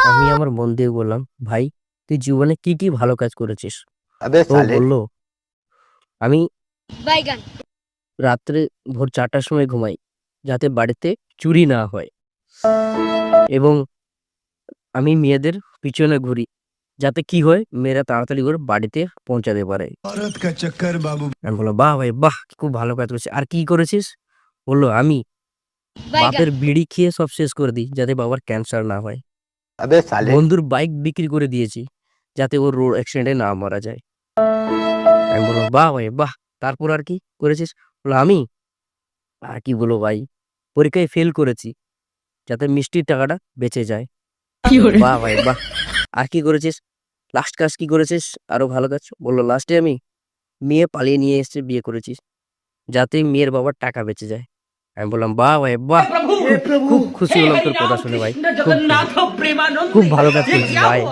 আমি আমার মন দিয়ে বললাম, ভাই তুই জীবনে কি কি ভালো কাজ করেছিস? अबे ও साले। বলল, আমি বাইগান। রাত্রে ভোর 4টার সময় ঘুমাই যাতে বাড়িতে চুরি না হয়, এবং আমি মেয়েদের পিছনে ঘুরি যাতে কি হয়, মেয়েরা তাড়াতাড়ি করে বাড়িতে পৌঁছাতে পারে। औरत का चक्कर बाबू। আমি বললাম, বাহ ভাই বাহ, খুব ভালো কাজ করেছিস। আর কি করেছিস? বললো, আমি বাইগান। বাপের বিড়ি খেয়ে সব শেষ করে দিই যাতে বাবার ক্যান্সার না হয়। अबे साले। বন্ধুর বাইক বিক্রি করে দিয়েছি যাতে ওর রোড অ্যাক্সিডেন্টে না মারা যায়। আমি বললাম, বাহ ভাই বাহ। তারপর আর কি করেছিস? বললো, আমি আর কি বলবো ভাই, পরীক্ষায় ফেল করেছি যাতে মিষ্টির টাকাটা বেঁচে যায়। বাহ ভাই বাহ। আর কি করেছিস? লাস্ট কাজ কি করেছিস? আরো ভালো কাজ। বললো, লাস্টে আমি মেয়ে পালিয়ে নিয়ে এসে বিয়ে করেছিস যাতে মেয়ের বাবার টাকা বেঁচে যায়। আমি বললাম, বাহ ভাই বাহ। খুব খুব খুশি হলাম তোর কথা শুনে ভাই, খুব খুশি। খুব ভালো কাজ করেছিস ভাই।